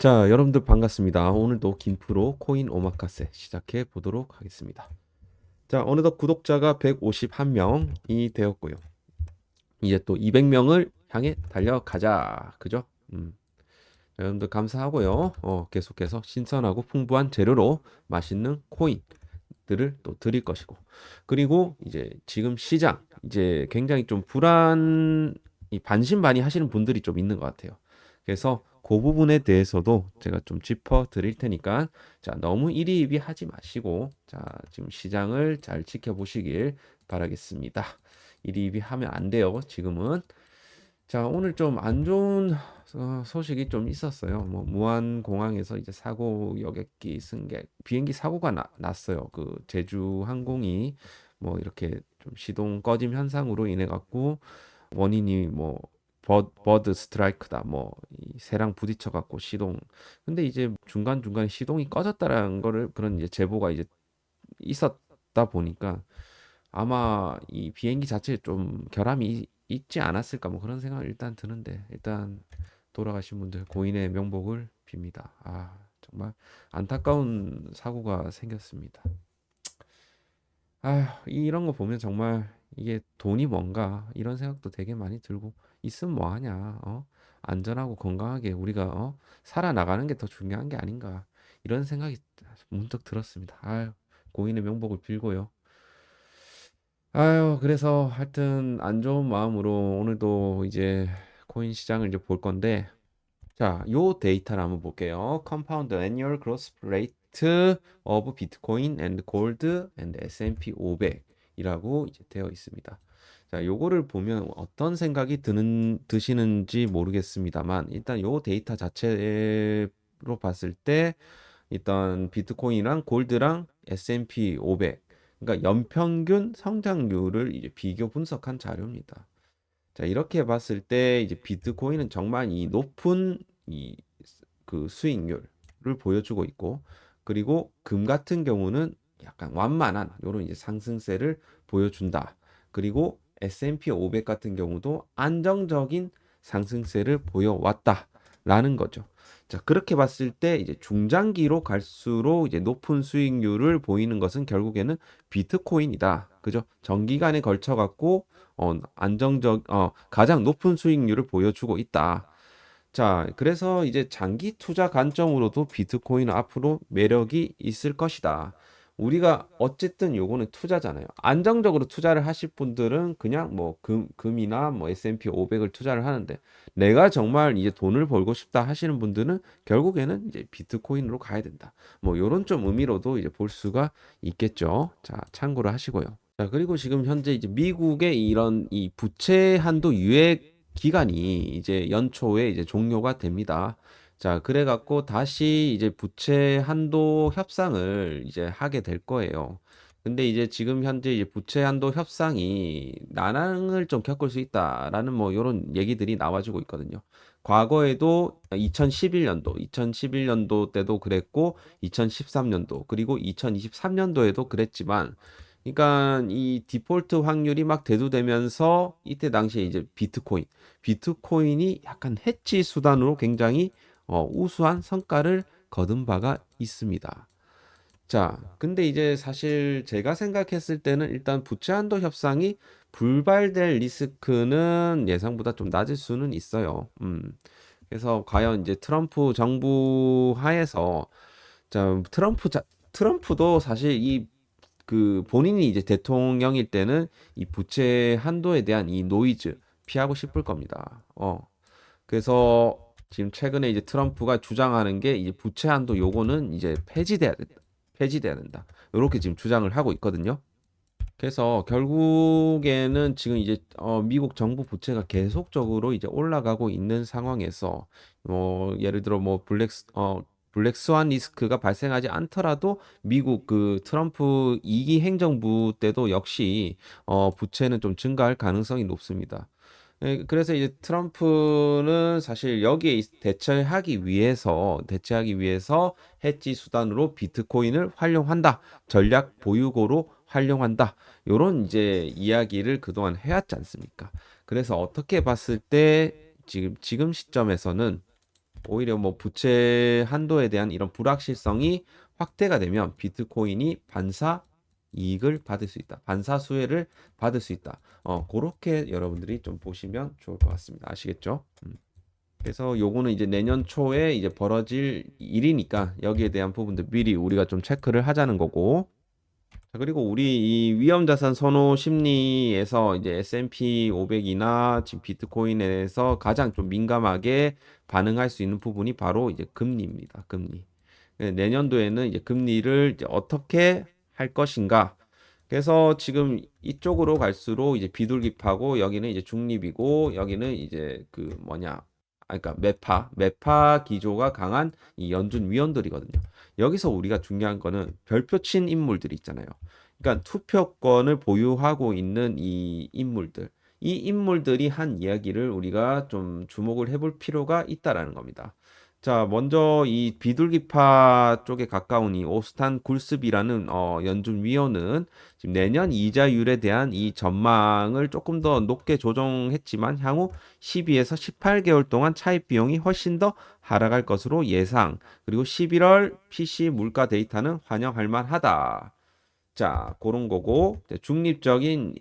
자, 여러분들 반갑습니다. 오늘도 김프로 코인 오마카세 시작해 보도록 하겠습니다. 자, 어느덧 구독자가 151명이 되었고요. 이제 또 200명을 향해 달려가자. 그죠? 여러분들 감사하고요. 계속해서 신선하고 풍부한 재료로 맛있는 코인들을 또 드릴 것이고. 그리고 이제 지금 시장, 이제 굉장히 좀 반신반의 하시는 분들이 좀 있는 것 같아요. 그래서 그 부분에 대해서도 제가 좀 짚어 드릴 테니까, 자, 너무 일희일비하지 마시고, 자, 지금 시장을 잘 지켜보시길 바라겠습니다. 일희일비하면 안 돼요, 지금은. 자, 오늘 좀 안 좋은 소식이 좀 있었어요. 뭐 무안공항에서 이제 사고, 여객기 승객 비행기 사고가 났어요. 그 제주 항공이 뭐 이렇게 좀 시동 꺼짐 현상으로 인해 갖고, 원인이 뭐 버드 스트라이크다, 뭐 이 새랑 부딪혀 갖고 시동. 근데 이제 중간중간 시동이 꺼졌다라는 거를, 그런 이제 제보가 이제 있었다 보니까 아마 이 비행기 자체에 좀 결함이 있지 않았을까, 뭐 그런 생각을 일단 드는데, 일단 돌아가신 분들 고인의 명복을 빕니다. 아, 정말 안타까운 사고가 생겼습니다. 아, 이런 거 보면 정말 이게 돈이 뭔가 이런 생각도 되게 많이 들고, 있으면 뭐 하냐, 안전하고 건강하게 우리가 살아나가는 게 더 중요한 게 아닌가, 이런 생각이 문득 들었습니다. 아유, 고인의 명복을 빌고요. 아유, 그래서 하여튼 안 좋은 마음으로 오늘도 이제 코인 시장을 이제 볼 건데, 자, 요 데이터를 한번 볼게요. Compound Annual Growth Rate of Bitcoin and Gold and S&P 500이라고 이제 되어 있습니다. 자, 요거를 보면 어떤 생각이 드시는지 모르겠습니다만, 일단 요 데이터 자체로 봤을 때 일단 비트코인이랑 골드랑 S&P 500, 그러니까 연평균 성장률을 이제 비교 분석한 자료입니다. 자, 이렇게 봤을 때 이제 비트코인은 정말 이 높은 이 그 수익률을 보여주고 있고, 그리고 금 같은 경우는 약간 완만한 요런 이제 상승세를 보여준다. 그리고 S&P 500 같은 경우도 안정적인 상승세를 보여왔다라는 거죠. 자, 그렇게 봤을 때 이제 중장기로 갈수록 이제 높은 수익률을 보이는 것은 결국에는 비트코인이다. 그죠? 장기간에 걸쳐 갖고 가장 높은 수익률을 보여주고 있다. 자, 그래서 이제 장기 투자 관점으로도 비트코인은 앞으로 매력이 있을 것이다. 우리가 어쨌든 요거는 투자잖아요. 안정적으로 투자를 하실 분들은 그냥 뭐 금이나 뭐 S&P 500을 투자를 하는데, 내가 정말 이제 돈을 벌고 싶다 하시는 분들은 결국에는 이제 비트코인으로 가야 된다. 뭐 요런 좀 의미로도 이제 볼 수가 있겠죠. 자, 참고를 하시고요. 자, 그리고 지금 현재 이제 미국의 이런 이 부채 한도 유예 기간이 이제 연초에 이제 종료가 됩니다. 자, 그래 갖고 다시 이제 부채 한도 협상을 이제 하게 될 거예요. 근데 이제 지금 현재 이제 부채 한도 협상이 난항을 좀 겪을 수 있다라는 뭐 이런 얘기들이 나와주고 있거든요. 과거에도 2011년도 때도 그랬고, 2013년도, 그리고 2023년도에도 그랬지만, 그러니까 이 디폴트 확률이 막 대두되면서 이때 당시에 이제 비트코인이 약간 해치 수단으로 굉장히 우수한 성과를 거둔 바가 있습니다. 자, 근데 이제 사실 제가 생각했을 때는 일단 부채 한도 협상이 불발될 리스크는 예상보다 좀 낮을 수는 있어요. 그래서 과연 이제 트럼프 정부 하에서, 자, 트럼프도 사실 이 본인이 이제 대통령일 때는 이 부채 한도에 대한 이 노이즈 피하고 싶을 겁니다. 그래서 지금 최근에 이제 트럼프가 주장하는 게, 이제 부채 한도 요거는 이제 폐지돼야 된다. 폐지돼야 된다. 이렇게 지금 주장을 하고 있거든요. 그래서 결국에는 지금 이제 미국 정부 부채가 계속적으로 이제 올라가고 있는 상황에서, 예를 들어 뭐 블랙 스완 리스크가 발생하지 않더라도 미국 그 트럼프 2기 행정부 때도 역시 부채는 좀 증가할 가능성이 높습니다. 그래서 이제 트럼프는 사실 여기에 대체하기 위해서 해지 수단으로 비트코인을 활용한다. 전략 보유고로 활용한다. 요런 이제 이야기를 그동안 해왔지 않습니까? 그래서 어떻게 봤을 때 지금 시점에서는 오히려 뭐 부채 한도에 대한 이런 불확실성이 확대가 되면 비트코인이 반사 이익을 받을 수 있다. 반사 수혜를 받을 수 있다. 그렇게 여러분들이 좀 보시면 좋을 것 같습니다. 아시겠죠? 그래서 요거는 이제 내년 초에 이제 벌어질 일이니까 여기에 대한 부분들 미리 우리가 좀 체크를 하자는 거고. 자, 그리고 우리 이 위험자산 선호 심리에서 이제 S&P 500이나 지금 비트코인에서 가장 좀 민감하게 반응할 수 있는 부분이 바로 이제 금리입니다. 금리. 내년도에는 이제 금리를 이제 어떻게 할 것인가. 그래서 지금 이쪽으로 갈수록 이제 비둘기파고 여기는 이제 중립이고 여기는 이제 그 뭐냐. 그러니까 매파 기조가 강한 이 연준 위원들이거든요. 여기서 우리가 중요한 거는 별표친 인물들이 있잖아요. 그러니까 투표권을 보유하고 있는 이 인물들. 이 인물들이 한 이야기를 우리가 좀 주목을 해볼 필요가 있다라는 겁니다. 자, 먼저 이 비둘기파 쪽에 가까운 이 오스탄 굴스비라는 연준 위원은 지금 내년 이자율에 대한 이 전망을 조금 더 높게 조정했지만 향후 12에서 18개월 동안 차입 비용이 훨씬 더 하락할 것으로 예상. 그리고 11월 PC 물가 데이터는 환영할 만하다. 자, 그런 거고 중립적인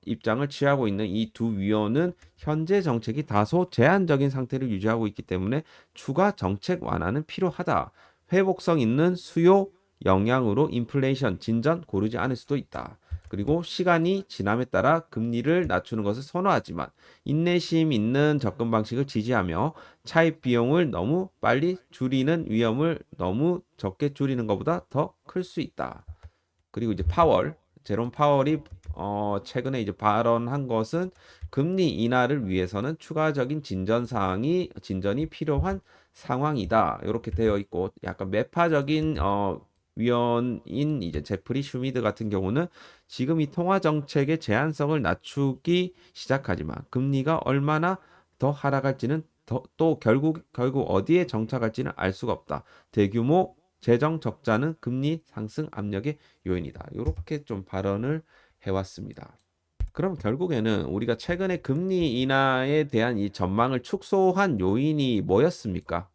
입장을 취하고 있는 이 두 위원은 현재 정책이 다소 제한적인 상태를 유지하고 있기 때문에 추가 정책 완화는 필요하다. 회복성 있는 수요 영향으로 인플레이션 진전 고르지 않을 수도 있다. 그리고 시간이 지남에 따라 금리를 낮추는 것을 선호하지만 인내심 있는 접근 방식을 지지하며 차입 비용을 너무 빨리 줄이는 위험을 너무 적게 줄이는 것보다 더 클 수 있다. 그리고 이제 제롬 파월이 최근에 이제 발언한 것은 금리 인하를 위해서는 추가적인 진전이 필요한 상황이다. 이렇게 되어 있고 약간 매파적인 위원인 이제 제프리 슈미드 같은 경우는 지금 이 통화 정책의 제한성을 낮추기 시작하지만 금리가 얼마나 더 하락할지는 또 결국 어디에 정착할지는 알 수가 없다. 대규모 재정 적자는 금리 상승 압력의 요인이다. 이렇게 좀 발언을 해왔습니다. 그럼 결국에는 우리가 최근에 금리 인하에 대한 이 전망을 축소한 요인이 뭐였습니까?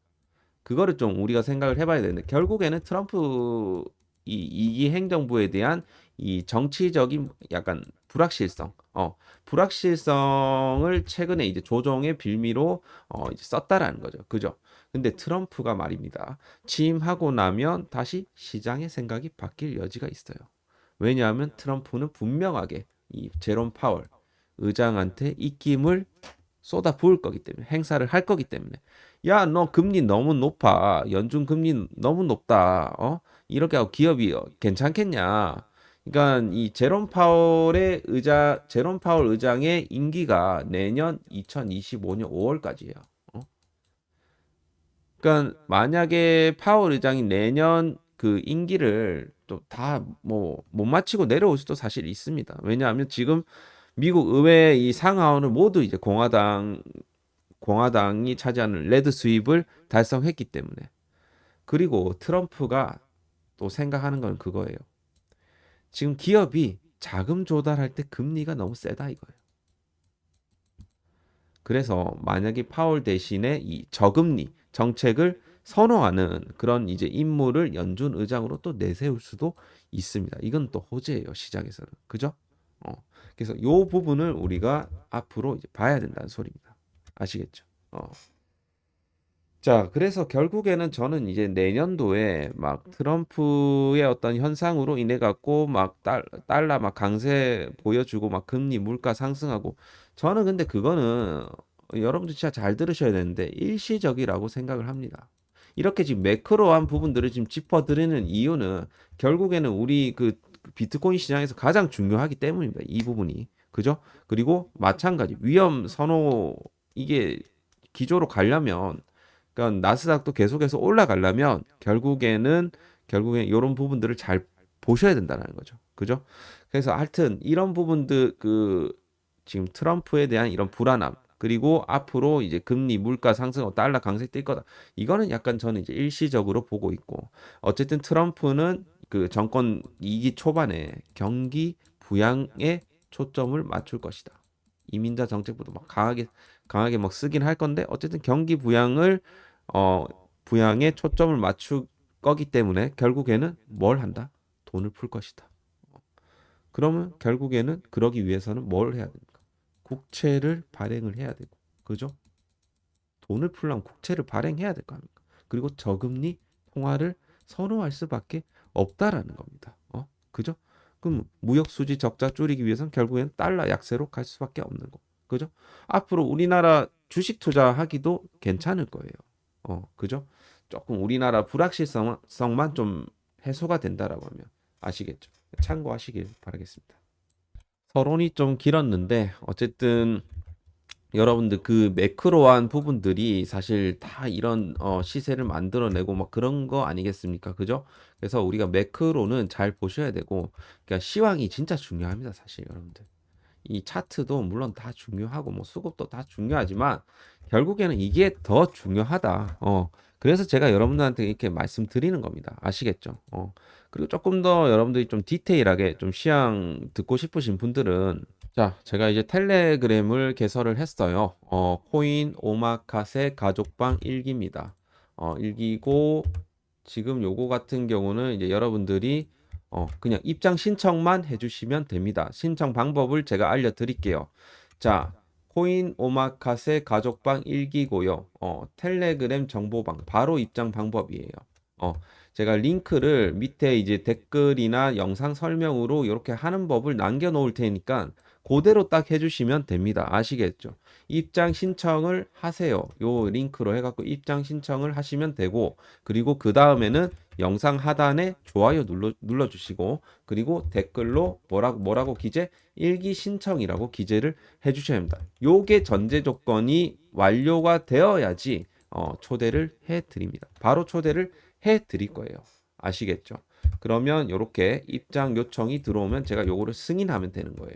그거를 좀 우리가 생각을 해봐야 되는데 결국에는 트럼프 이 2기 행정부에 대한 이 정치적인 약간 불확실성을 최근에 이제 조정의 빌미로 이제 썼다라는 거죠. 그죠? 근데 트럼프가 말입니다. 취임하고 나면 다시 시장의 생각이 바뀔 여지가 있어요. 왜냐하면 트럼프는 분명하게 이 제롬 파월 의장한테 입김을 쏟아 부을 거기 때문에 행사를 할 거기 때문에 야, 너 금리 너무 높아. 연준 금리 너무 높다. 이렇게 하고 기업이 괜찮겠냐? 그러니까 이 제롬 파월 의장의 임기가 내년 2025년 5월까지예요. 그러니까 만약에 파월 의장이 내년 그 임기를 또 다 뭐 못 마치고 내려올 수도 사실 있습니다. 왜냐하면 지금 미국 의회 이 상하원을 모두 이제 공화당이 차지하는 레드 스윕을 달성했기 때문에. 그리고 트럼프가 또 생각하는 건 그거예요. 지금 기업이 자금 조달할 때 금리가 너무 세다 이거예요. 그래서 만약에 파월 대신에 이 저금리 정책을 선호하는 그런 이제 인물을 연준 의장으로 또 내세울 수도 있습니다. 이건 또 호재예요, 시장에서는. 그죠? 어. 그래서 요 부분을 우리가 앞으로 이제 봐야 된다는 소리입니다. 아시겠죠? 자, 그래서 결국에는 저는 이제 내년도에 막 트럼프의 어떤 현상으로 인해 갖고 막 달러 막 강세 보여주고 막 금리 물가 상승하고 저는 근데 그거는 여러분들 진짜 잘 들으셔야 되는데 일시적이라고 생각을 합니다. 이렇게 지금 매크로한 부분들을 지금 짚어드리는 이유는 결국에는 우리 그 비트코인 시장에서 가장 중요하기 때문입니다. 이 부분이. 그죠? 그리고 마찬가지 위험 선호 이게 기조로 가려면 그러니까 나스닥도 계속해서 올라가려면 결국엔 이런 부분들을 잘 보셔야 된다는 거죠. 그죠? 그래서 하여튼 이런 부분들 지금 트럼프에 대한 이런 불안함 그리고 앞으로 이제 금리, 물가 상승, 달러 강세 뛸 거다. 이거는 약간 저는 이제 일시적으로 보고 있고 어쨌든 트럼프는 그 정권 2기 초반에 경기 부양에 초점을 맞출 것이다. 이민자 정책부터 막 강하게 막 쓰긴 할 건데 어쨌든 경기 부양을 어, 부양에 초점을 맞출 거기 때문에 결국에는 뭘 한다? 돈을 풀 것이다. 그러면 결국에는 그러기 위해서는 뭘 해야 됩니까? 국채를 발행을 해야 되고, 그죠? 돈을 풀려면 국채를 발행해야 될 거 아닙니까? 그리고 저금리 통화를 선호할 수밖에 없다라는 겁니다. 그죠? 그럼 무역 수지 적자 줄이기 위해서는 결국엔 달러 약세로 갈 수밖에 없는 거. 그죠? 앞으로 우리나라 주식 투자하기도 괜찮을 거예요. 그죠? 조금 우리나라 불확실성만 좀 해소가 된다라고 하면 아시겠죠? 참고하시길 바라겠습니다. 서론이 좀 길었는데 어쨌든 여러분들 그 매크로한 부분들이 사실 다 이런 시세를 만들어내고 막 그런 거 아니겠습니까? 그죠? 그래서 우리가 매크로는 잘 보셔야 되고, 그러니까 시황이 진짜 중요합니다, 사실 여러분들. 이 차트도 물론 다 중요하고 뭐 수급도 다 중요하지만 결국에는 이게 더 중요하다. 그래서 제가 여러분들한테 이렇게 말씀드리는 겁니다. 아시겠죠? 그리고 조금 더 여러분들이 좀 디테일하게 좀 시향 듣고 싶으신 분들은 자, 제가 이제 텔레그램을 개설을 했어요. 코인 오마카세 가족방 일기입니다. 일기고 지금 요거 같은 경우는 이제 여러분들이 그냥 입장 신청만 해주시면 됩니다. 신청 방법을 제가 알려드릴게요. 자, 코인 오마카세 가족방 일기고요. 텔레그램 정보방 바로 입장 방법이에요. 어, 제가 링크를 밑에 이제 댓글이나 영상 설명으로 이렇게 하는 법을 남겨 놓을 테니까 그대로 딱 해주시면 됩니다. 아시겠죠? 입장 신청을 하세요. 요 링크로 해갖고 입장 신청을 하시면 되고, 그리고 그 다음에는 영상 하단에 좋아요 눌러주시고, 그리고 댓글로 뭐라고 기재? 일기 신청이라고 기재를 해주셔야 합니다. 요게 전제 조건이 완료가 되어야지 초대를 해드립니다. 바로 초대를 해드릴 거예요. 아시겠죠? 그러면 이렇게 입장 요청이 들어오면 제가 요거를 승인하면 되는 거예요.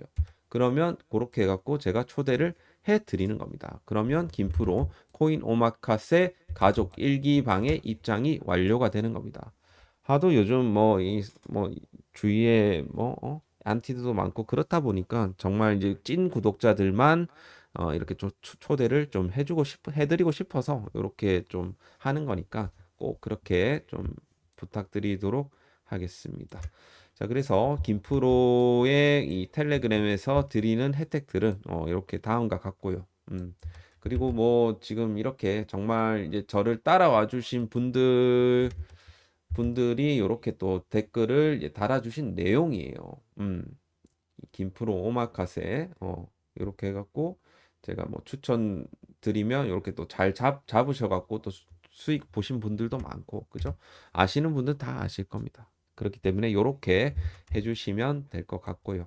그러면 그렇게 해갖고 제가 초대를 해드리는 겁니다. 그러면 김프로 코인 오마카세 가족 일기방의 입장이 완료가 되는 겁니다. 하도 요즘 뭐 주위에 안티도 많고 그렇다 보니까 정말 이제 찐 구독자들만 이렇게 좀 초대를 좀 해드리고 싶어서 이렇게 좀 하는 거니까 꼭 그렇게 좀 부탁드리도록 하겠습니다. 자, 그래서 김프로의 이 텔레그램에서 드리는 혜택들은 이렇게 다음과 같고요. 그리고 뭐 지금 이렇게 정말 이제 저를 따라와 주신 분들이 이렇게 또 댓글을 이제 달아주신 내용이에요. 김프로 오마카세 이렇게 해갖고 제가 뭐 추천 드리면 이렇게 또 잘 잡으셔갖고 또 수익 보신 분들도 많고 그죠? 아시는 분들 다 아실 겁니다. 그렇기 때문에 이렇게 해주시면 될 것 같고요.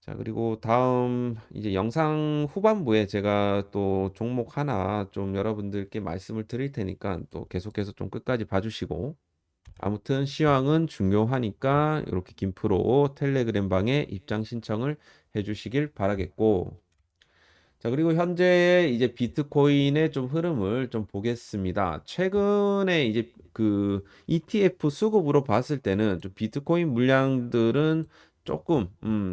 자, 그리고 다음 이제 영상 후반부에 제가 또 종목 하나 좀 여러분들께 말씀을 드릴 테니까 또 계속해서 좀 끝까지 봐주시고 아무튼 시황은 중요하니까 이렇게 김프로 텔레그램 방에 입장 신청을 해주시길 바라겠고 자 그리고 현재 이제 비트코인의 좀 흐름을 좀 보겠습니다. 최근에 이제 그 ETF 수급으로 봤을 때는 좀 비트코인 물량들은 조금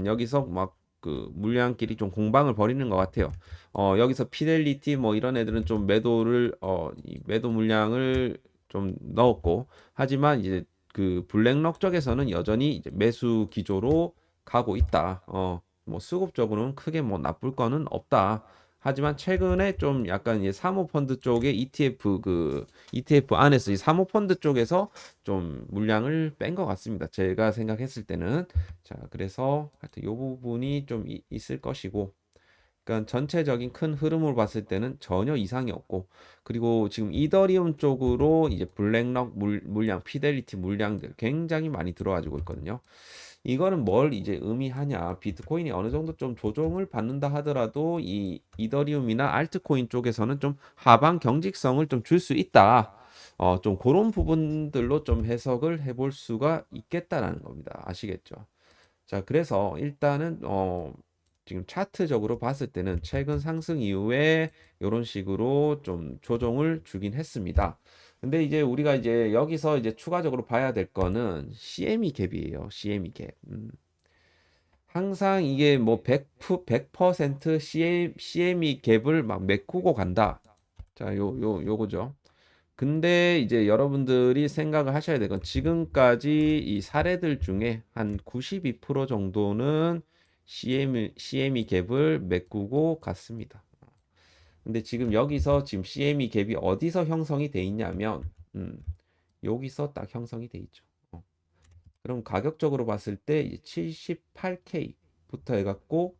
여기서 막 그 물량끼리 좀 공방을 벌이는 것 같아요. 여기서 피델리티 뭐 이런 애들은 좀 이 매도 물량을 좀 넣었고 하지만 이제 그 블랙록 쪽에서는 여전히 이제 매수 기조로 가고 있다. 뭐 수급적으로는 크게 뭐 나쁠 거는 없다. 하지만 최근에 좀 약간 이제 사모펀드 쪽에 ETF 안에서 이 사모펀드 쪽에서 좀 물량을 뺀 것 같습니다. 제가 생각했을 때는 자 그래서 하여튼 요 부분이 좀 있을 것이고 그러니까 전체적인 큰 흐름을 봤을 때는 전혀 이상이 없고 그리고 지금 이더리움 쪽으로 이제 블랙록 물량, 피델리티 물량들 굉장히 많이 들어와주고 있거든요. 이거는 뭘 이제 의미하냐? 비트코인이 어느 정도 좀 조정을 받는다 하더라도 이 이더리움이나 알트코인 쪽에서는 좀 하방 경직성을 좀 줄 수 있다. 좀 그런 부분들로 좀 해석을 해볼 수가 있겠다라는 겁니다. 아시겠죠? 자, 그래서 일단은 지금 차트적으로 봤을 때는 최근 상승 이후에 이런 식으로 좀 조정을 주긴 했습니다. 근데 이제 우리가 이제 여기서 이제 추가적으로 봐야 될 거는 CME 갭이에요. CME 갭. 항상 이게 뭐 100% CME 갭을 막 메꾸고 간다. 자, 요거죠. 근데 이제 여러분들이 생각을 하셔야 될 건 지금까지 이 사례들 중에 한 92% 정도는 CME 갭을 메꾸고 갔습니다. 근데 지금 여기서 지금 CME 갭이 어디서 형성이 돼 있냐면 여기서 딱 형성이 돼 있죠. 그럼 가격적으로 봤을 때 78K부터 해갖고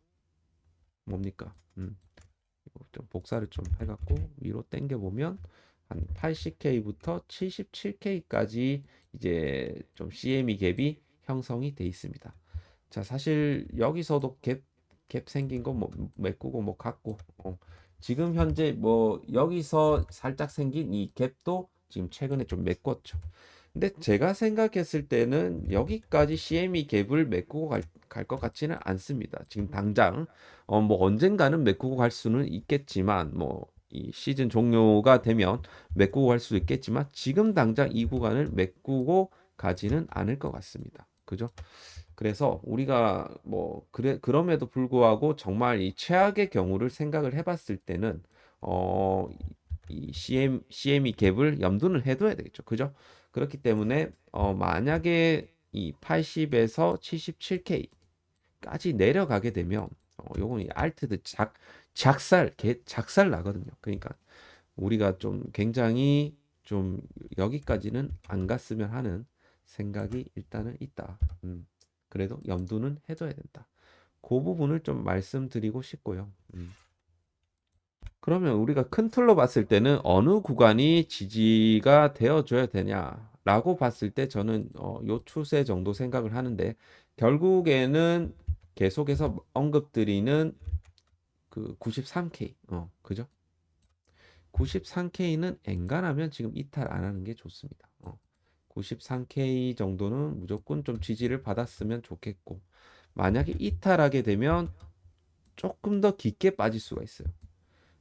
뭡니까? 좀 복사를 좀 해갖고 위로 당겨 보면 한 80K부터 77K까지 이제 좀 CME 갭이 형성이 돼 있습니다. 자, 사실 여기서도 갭 생긴 거 뭐 메꾸고 뭐 같고 지금 현재 뭐 여기서 살짝 생긴 이 갭도 지금 최근에 좀 메꿨죠. 근데 제가 생각했을 때는 여기까지 CME 갭을 메꾸고 갈 것 같지는 않습니다. 지금 당장 뭐 언젠가는 메꾸고 갈 수는 있겠지만 뭐 이 시즌 종료가 되면 메꾸고 갈 수 있겠지만 지금 당장 이 구간을 메꾸고 가지는 않을 것 같습니다. 그죠? 그래서 우리가 뭐 그럼에도 불구하고 정말 이 최악의 경우를 생각을 해봤을 때는 이 CME 갭을 염두는 해둬야 되겠죠. 그죠? 그렇기 때문에 만약에 이 80에서 77K까지 내려가게 되면 요건 이 알트드 작살 나거든요. 그러니까 우리가 좀 굉장히 좀 여기까지는 안 갔으면 하는 생각이 일단은 있다. 그래도 염두는 해둬야 된다. 그 부분을 좀 말씀드리고 싶고요. 그러면 우리가 큰 틀로 봤을 때는 어느 구간이 지지가 되어줘야 되냐라고 봤을 때 저는 요 추세 정도 생각을 하는데 결국에는 계속해서 언급드리는 그 93K 그죠? 93K는 엔간하면 지금 이탈 안 하는 게 좋습니다. 93K 정도는 무조건 좀 지지를 받았으면 좋겠고 만약에 이탈하게 되면 조금 더 깊게 빠질 수가 있어요.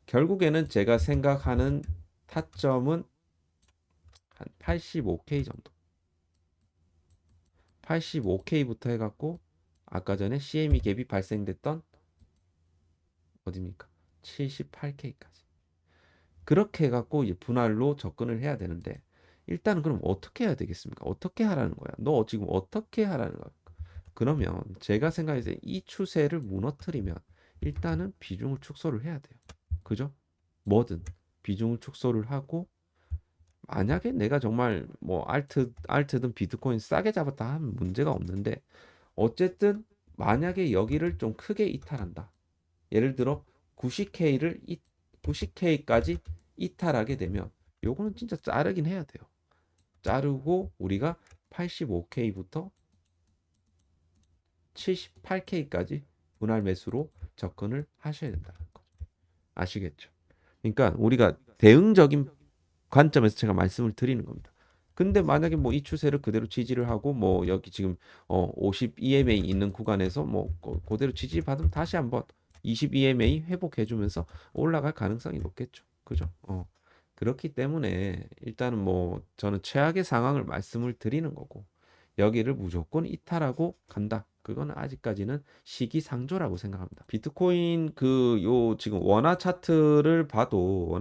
결국에는 제가 생각하는 타점은 한 85K 정도. 85K부터 해갖고 아까 전에 CME 갭이 발생됐던 어디입니까? 78K까지. 그렇게 해갖고 이제 분할로 접근을 해야 되는데 일단은 그럼 어떻게 해야 되겠습니까? 어떻게 하라는 거야? 너 지금 어떻게 하라는 거야? 그러면 제가 생각했을 때 이 추세를 무너뜨리면 일단은 비중을 축소를 해야 돼요. 그죠? 뭐든 비중을 축소를 하고 만약에 내가 정말 뭐 알트든 비트코인 싸게 잡았다 하면 문제가 없는데 어쨌든 만약에 여기를 좀 크게 이탈한다. 예를 들어 90K까지 이탈하게 되면 요거는 진짜 자르긴 해야 돼요. 자르고 우리가 85K부터 78K까지 분할 매수로 접근을 하셔야 된다는 거죠. 아시겠죠? 그러니까 우리가 대응적인 관점에서 제가 말씀을 드리는 겁니다. 근데 만약에 뭐 이 추세를 그대로 지지를 하고 뭐 여기 지금 50 EMA 있는 구간에서 뭐 그대로 지지받으면 다시 한번 20 EMA 회복해 주면서 올라갈 가능성이 높겠죠. 그죠? 그렇기 때문에 일단은 뭐 저는 최악의 상황을 말씀을 드리는 거고 여기를 무조건 이탈하고 간다. 그거는 아직까지는 시기상조라고 생각합니다. 비트코인 그 요 지금 원화 차트를 봐도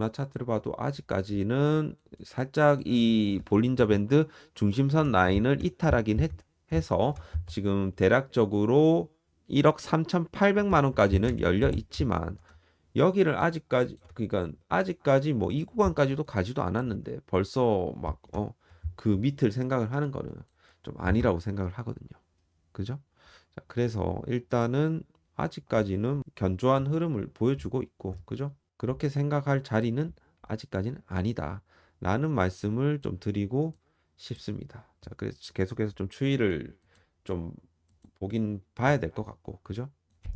아직까지는 살짝 이 볼린저 밴드 중심선 라인을 이탈하긴 해서 지금 대략적으로 1억 3,800만 원까지는 열려 있지만 여기를 아직까지 그러니까 아직까지 뭐 이 구간까지도 가지도 않았는데 벌써 막 그 밑을 생각을 하는 거는 좀 아니라고 생각을 하거든요. 그죠? 자, 그래서 일단은 아직까지는 견조한 흐름을 보여주고 있고, 그죠? 그렇게 생각할 자리는 아직까지는 아니다. 라는 말씀을 좀 드리고 싶습니다. 자, 그래서 계속해서 좀 추이를 좀 보긴 봐야 될 것 같고, 그죠?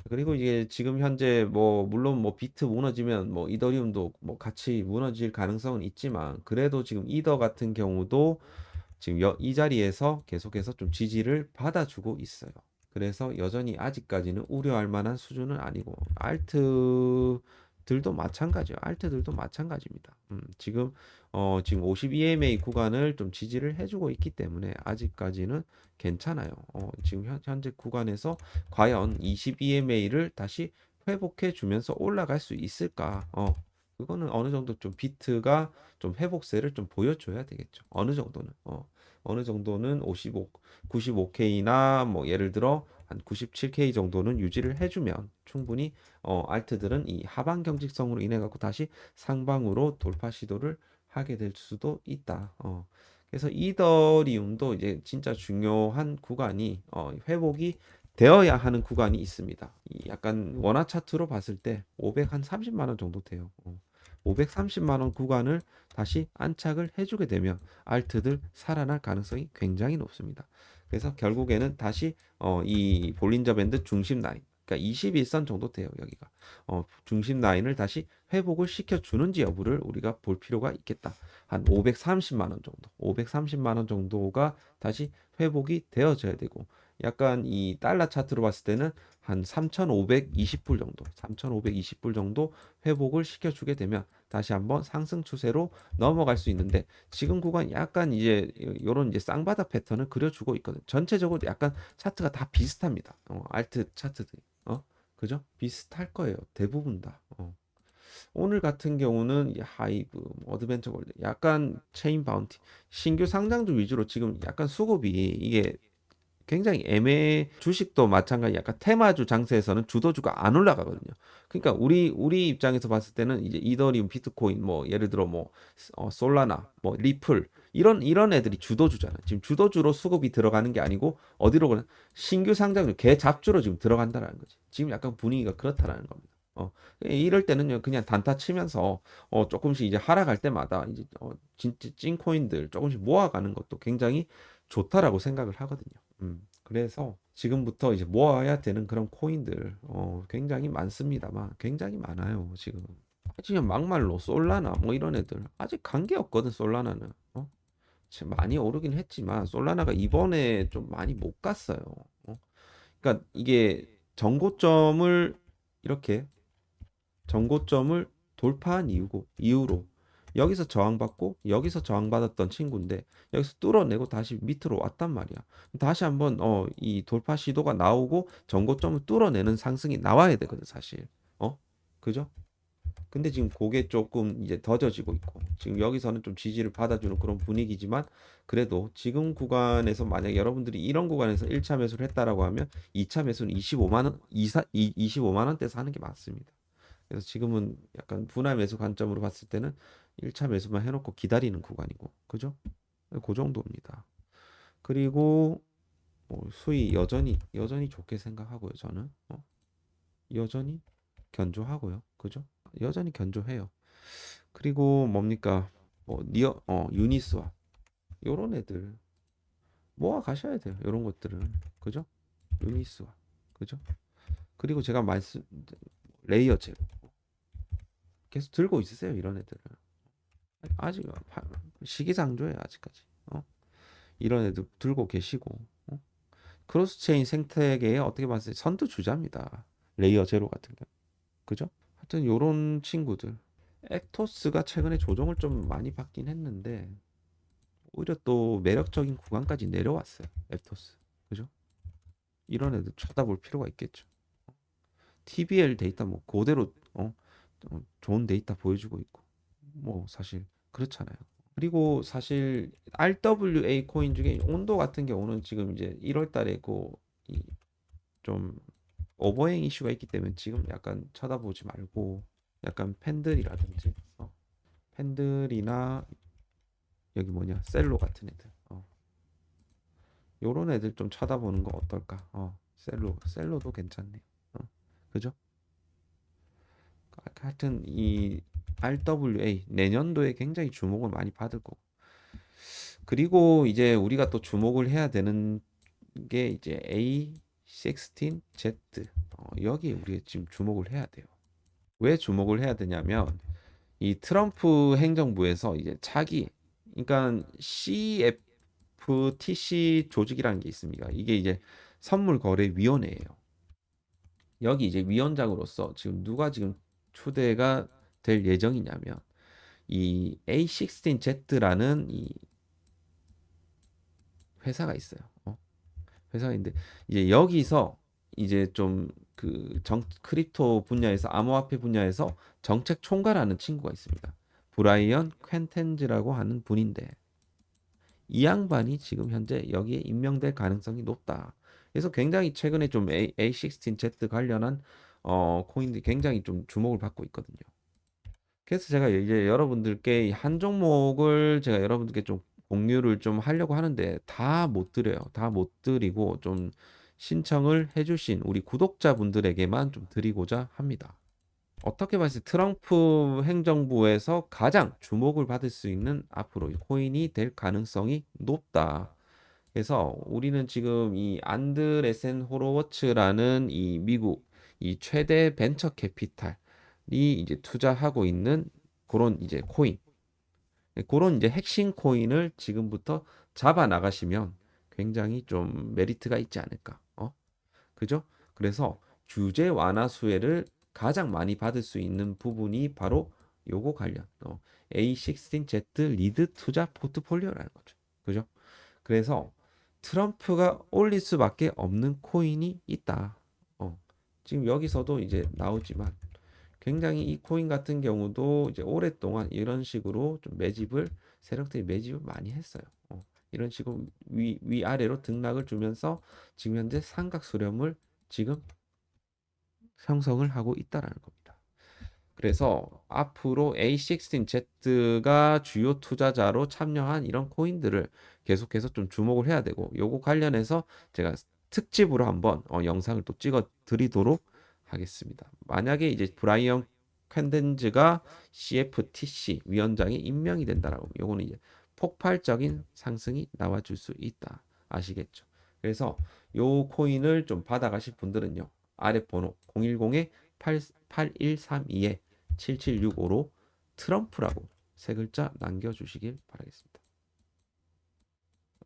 그리고 이게 지금 현재 뭐 물론 뭐 비트 무너지면 뭐 이더리움도 뭐 같이 무너질 가능성은 있지만 그래도 지금 이더 같은 경우도 지금 이 자리에서 계속해서 좀 지지를 받아주고 있어요. 그래서 여전히 아직까지는 우려할 만한 수준은 아니고 알트들도 마찬가지입니다. 지금 52MA 구간을 좀 지지를 해주고 있기 때문에 아직까지는 괜찮아요. 지금 현재 구간에서 과연 22MA를 다시 회복해 주면서 올라갈 수 있을까? 그거는 어느 정도 좀 비트가 좀 회복세를 좀 보여줘야 되겠죠. 어느 정도는. 어느 정도는 55, 95K나 뭐 예를 들어 한 97K 정도는 유지를 해주면 충분히 알트들은 이 하방 경직성으로 인해 갖고 다시 상방으로 돌파 시도를 하게 될 수도 있다. 그래서 이더리움도 이제 진짜 중요한 구간이 회복이 되어야 하는 구간이 있습니다. 이 약간 원화 차트로 봤을 때 530만 원 정도 돼요. 530만 원 구간을 다시 안착을 해주게 되면 알트들 살아날 가능성이 굉장히 높습니다. 그래서 결국에는 다시 이 볼린저 밴드 중심 라인, 그러니까 21선 정도 돼요, 여기가. 중심 라인을 다시 회복을 시켜주는지 여부를 우리가 볼 필요가 있겠다. 한 530만 원 정도, 530만 원 정도가 다시 회복이 되어져야 되고, 약간 이 달러 차트로 봤을 때는 한 3,520불 정도, 3,520불 정도 회복을 시켜주게 되면 다시 한번 상승 추세로 넘어갈 수 있는데, 지금 구간 약간 이제 요런 이제 쌍바닥 패턴을 그려주고 있거든. 전체적으로 약간 차트가 다 비슷합니다. 알트 차트들이. 그죠? 비슷할 거예요. 대부분 다. 오늘 같은 경우는 이 하이브, 뭐 어드벤처 골드, 약간 체인 바운티, 신규 상장주 위주로 지금 약간 수급이 이게 굉장히 애매해. 주식도 마찬가지. 약간 테마주 장세에서는 주도주가 안 올라가거든요. 그러니까 우리 입장에서 봤을 때는 이제 이더리움, 비트코인, 뭐 예를 들어 뭐 솔라나, 뭐 리플 이런 애들이 주도주잖아. 지금 주도주로 수급이 들어가는 게 아니고 어디로 그냥 신규 상장주 개 잡주로 지금 들어간다라는 거지. 지금 약간 분위기가 그렇다라는 겁니다. 이럴 때는요 그냥 단타 치면서 조금씩 이제 하락할 때마다 이제 진짜 찐 코인들 조금씩 모아가는 것도 굉장히 좋다라고 생각을 하거든요. 그래서 지금부터 이제 모아야 되는 그런 코인들 굉장히 많습니다만 굉장히 많아요 지금. 지금 막말로 솔라나 뭐 이런 애들 아직 관계 없거든. 솔라나는 지금 많이 오르긴 했지만 솔라나가 이번에 좀 많이 못 갔어요. 어? 그러니까 이게 정고점을 이렇게 정고점을 돌파한 이후로 여기서 저항받고 여기서 저항받았던 친구인데 여기서 뚫어내고 다시 밑으로 왔단 말이야. 다시 한번 이 돌파 시도가 나오고 정고점을 뚫어내는 상승이 나와야 되거든 사실. 그죠? 근데 지금 그게 조금 이제 더뎌지고 있고 지금 여기서는 좀 지지를 받아주는 그런 분위기지만 그래도 지금 구간에서 만약 여러분들이 이런 구간에서 1차 매수를 했다라고 하면 2차 매수는 25만 원, 25만 원대 사는 게 맞습니다. 그래서 지금은 약간 분할 매수 관점으로 봤을 때는 1차 매수만 해놓고 기다리는 구간이고, 그죠? 그 정도입니다. 그리고 뭐 수위 여전히 좋게 생각하고요. 저는 여전히 견조하고요. 그죠? 여전히 견조해요. 그리고 뭡니까? 유니스와 요런 애들 모아 가셔야 돼요. 요런 것들은 그죠? 유니스와 그죠? 그리고 제가 말씀 레이어 제로 계속 들고 있으세요. 이런 애들은. 아직 시기상조예요 아직까지. 이런 애들 들고 계시고 크로스체인 생태계에 어떻게 봤을 때 선두주자입니다. 레이어 제로 같은 경우. 그죠? 하여튼 요런 친구들. 액토스가 최근에 조정을 좀 많이 받긴 했는데 오히려 또 매력적인 구간까지 내려왔어요. 액토스. 그죠? 이런 애들 쳐다볼 필요가 있겠죠. TBL 데이터 뭐 그대로 좋은 데이터 보여주고 있고 뭐 사실 그렇잖아요. 그리고 사실 RWA 코인 중에 온도 같은 경우는 지금 이제 1월 달에 좀 오버행 이슈가 있기 때문에 지금 약간 쳐다보지 말고 약간 팬들이라든지 팬들이나 여기 뭐냐 셀로 같은 애들 요런 애들 좀 쳐다보는 거 어떨까? 셀로도 괜찮네요. 그죠? 하여튼 이 RWA 내년도에 굉장히 주목을 많이 받을 거고 그리고 이제 우리가 또 주목을 해야 되는 게 이제 A16Z 여기 우리 지금 주목을 해야 돼요. 왜 주목을 해야 되냐면 이 트럼프 행정부에서 이제 그러니까 CFTC 조직이라는 게 있습니다. 이게 이제 선물거래위원회예요. 여기 이제 위원장으로서 지금 누가 지금 초대가 될 예정이냐면 이 A16Z라는 이 회사가 있어요. 회사가 있는데 이제 여기서 이제 좀 크립토 분야에서 암호화폐 분야에서 정책 총괄하는 친구가 있습니다. 브라이언 퀸텐즈라고 하는 분인데 이 양반이 지금 현재 여기에 임명될 가능성이 높다. 그래서 굉장히 최근에 좀 A16Z 관련한 코인들이 굉장히 좀 주목을 받고 있거든요. 그래서 제가 이제 여러분들께 한 종목을 제가 여러분들께 좀 공유를 좀 하려고 하는데 다 못 드려요. 다 못 드리고 좀 신청을 해주신 우리 구독자분들에게만 좀 드리고자 합니다. 어떻게 봤을 때 트럼프 행정부에서 가장 주목을 받을 수 있는 앞으로 이 코인이 될 가능성이 높다. 그래서 우리는 지금 이 안드레센 호로워츠라는 이 미국 이 최대 벤처 캐피탈이 이제 투자하고 있는 그런 이제 코인, 그런 이제 핵심 코인을 지금부터 잡아 나가시면 굉장히 좀 메리트가 있지 않을까. 그죠? 그래서 규제 완화 수혜를 가장 많이 받을 수 있는 부분이 바로 요거 관련 A16Z 리드 투자 포트폴리오라는 거죠. 그죠? 그래서 트럼프가 올릴 수밖에 없는 코인이 있다. 지금 여기서도 이제 나오지만 굉장히 이 코인 같은 경우도 이제 오랫동안 이런 식으로 좀 매집을 세력들이 매집을 많이 했어요. 이런 식으로 위아래로 등락을 주면서 지금 현재 삼각 수렴을 지금 형성을 하고 있다라는 겁니다. 그래서 앞으로 A16Z가 주요 투자자로 참여한 이런 코인들을 계속해서 좀 주목을 해야 되고 요거 관련해서 제가 특집으로 한번 영상을 또 찍어 드리도록 하겠습니다. 만약에 이제 브라이언 캔덴즈가 CFTC 위원장에 임명이 된다라고 요거는 이제 폭발적인 상승이 나와줄 수 있다. 아시겠죠? 그래서 요 코인을 좀 받아가실 분들은요. 아래 번호 010-8132에 7765로 트럼프라고 세 글자 남겨주시길 바라겠습니다.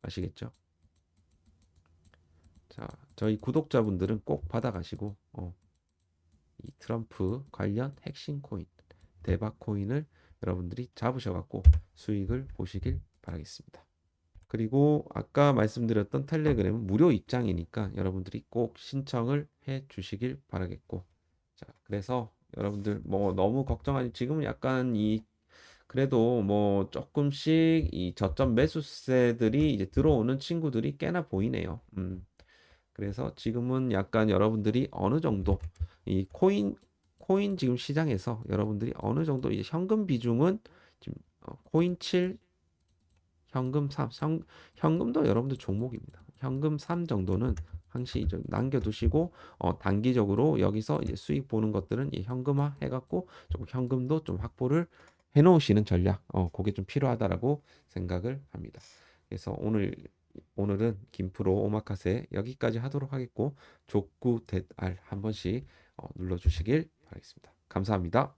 아시겠죠? 자, 저희 구독자분들은 꼭 받아가시고 이 트럼프 관련 핵심 코인, 대박 코인을 여러분들이 잡으셔갖고 수익을 보시길 바라겠습니다. 그리고 아까 말씀드렸던 텔레그램은 무료 입장이니까 여러분들이 꼭 신청을 해 주시길 바라겠고 자, 그래서 여러분들 뭐 너무 걱정하지 지금은 약간 이 그래도 뭐 조금씩 이 저점 매수세들이 이제 들어오는 친구들이 꽤나 보이네요. 그래서 지금은 약간 여러분들이 어느 정도 이 코인 지금 시장에서 여러분들이 어느 정도 이제 현금 비중은 지금 코인 7 현금 3, 현금도 여러분들 종목입니다. 현금 3 정도는 항시 좀 남겨두시고 단기적으로 여기서 이제 수익 보는 것들은 이 현금화 해갖고 조금 현금도 좀 확보를 해놓으시는 전략, 그게 좀 필요하다라고 생각을 합니다. 그래서 오늘은 김프로 오마카세 여기까지 하도록 하겠고 족구 댓알 한 번씩 눌러주시길 바라겠습니다. 감사합니다.